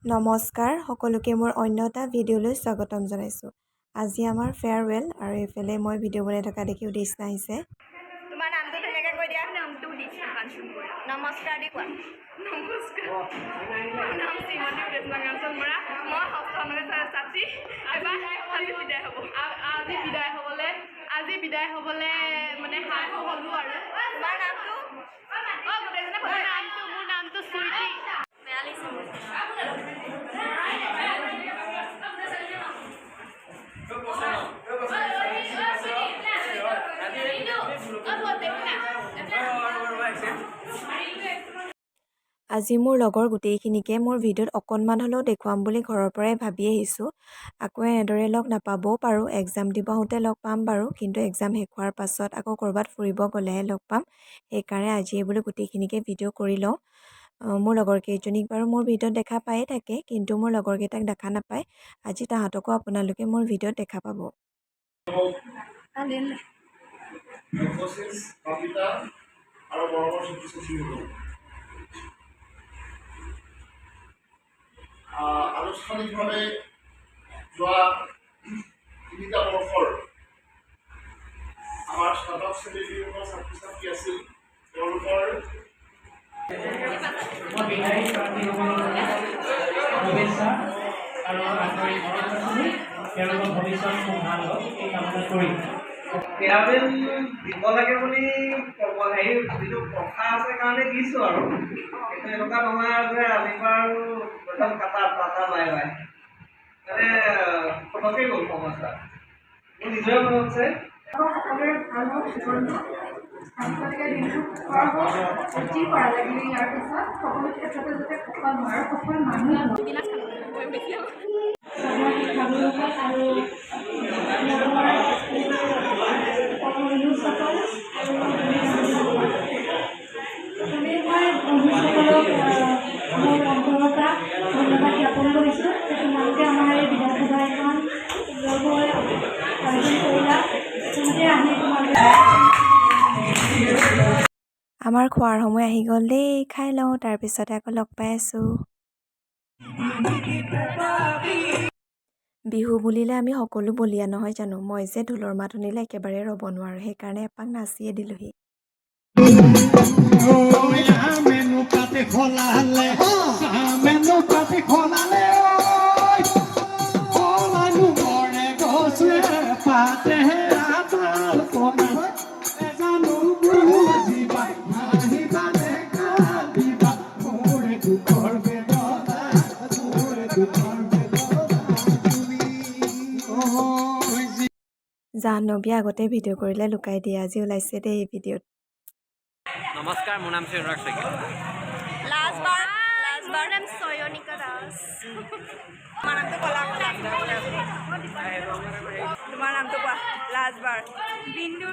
নমস্কাৰ সকলোকে মোৰ অন্য এটা ভিডিঅ'লৈ স্বাগতম জনাইছোঁ। আজি আমাৰ ফেয়াৰৱেল আৰু এইফালে মই ভিডিঅ' বনাই থকা দেখি উদ্দেশ্য আহিছে। তোমাৰ নামটো ধুনীয়াকৈ কৈ দিয়া। নামটো দিছা কাঞ্চন বৰা। নমস্কাৰ দি কোৱা। নমস্কাৰ। মোৰ নাম শ্ৰীমতী উদ্দেশ্য কাঞ্চন বৰা। মই ষষ্ঠ ছাত্ৰী। এবাৰ আজি বিদায় হ'বলৈ মানে সাজু হ'লো আৰু। তোমাৰ নামটো? মোৰ নামটো সুইটি। আজি মোৰ লগৰ গোটেইখিনিকে মোৰ ভিডিঅ'ত অকণমান হ'লেও দেখুৱাম বুলি ঘৰৰ পৰাই ভাবি আহিছোঁ। আকৌ এনেদৰে লগ নাপাবও পাৰোঁ, এক্সাম দিব আহোঁতে লগ পাম বাৰু, কিন্তু এক্সাম শেষ হোৱাৰ পাছত আকৌ ক'ৰবাত ফুৰিব গ'লেহে লগ পাম। সেইকাৰণে আজিয়ে বোলো গোটেইখিনিকে ভিডিঅ' কৰি লওঁ। মোৰ লগৰ কেইজনীক বাৰু মোৰ ভিডিঅ'ত দেখা পায়ে থাকে, কিন্তু মোৰ লগৰকেইটাক দেখা নাপায়। আজি তাহাঁতকো আপোনালোকে মোৰ ভিডিঅ'ত দেখা পাব। আনুষ্ঠানিকভাৱে যোৱা 3টা বৰ্ষৰ আমাৰ স্নাতক শ্ৰেণীৰ যিসকল ছাত্ৰ ছাত্ৰী আছিল তেওঁলোকৰ শুভেচ্ছা আৰু আন্তৰিক তেওঁলোকৰ ভৱিষ্যত খুব ভাল হওক এই কামনা কৰি ফেয়াৰৱেল দিব লাগে বুলি হেৰি যিটো প্ৰথা আছে কাৰণে দিছোঁ আৰু কিন্তু এনেকুৱা নহয় আৰু যে আজিৰপৰা আৰু একদম পাতা নাই মানে পটকেই গ'ল সমস্যা মোৰ নিজৰে মনত আছে সকলোৰে ভাল হওক জীৱনটো সাংসাৰিক দিনটো খোৱা হওক যি কৰা লাগিলে ইয়াৰ পিছত সকলো ক্ষেত্ৰতে যাতে সফল হয় আৰু সফল মানুহ ধন্যবাদ জ্ঞাপন কৰিছোঁ যে তোমালোকে আমাৰ এই বিধানসভা এখন সুন্দৰকৈ আয়োজন কৰিলা। আহি তোমালোকে আমাৰ খোৱাৰ সময় আহি গ'ল দেই, খাই লওঁ, তাৰপিছতে আকৌ লগ পাই আছোঁ। বিহু বুলিলে আমি সকলো বলিয়া নহয় জানো। মই যে ঢোলৰ মাত শুনিলে একেবাৰে ৰ'ব নোৱাৰোঁ, সেইকাৰণে এপাক নাচিয়ে দিলোঁহি। জাহ্নৱী আগতে ভিডিঅ' কৰিলে লুকাই দিয়ে, আজি ওলাইছে দেই এই ভিডিঅ'ত। নমস্কাৰ, মোৰ নাম শ্ৰী অনুৰাগ শইকীয়া। লাজবাৰ নাম চয়নিকা দাস। তোমাৰ নামটো ক'লা তোমাৰ নামটো কোৱা। লাজবাৰ বিন্দু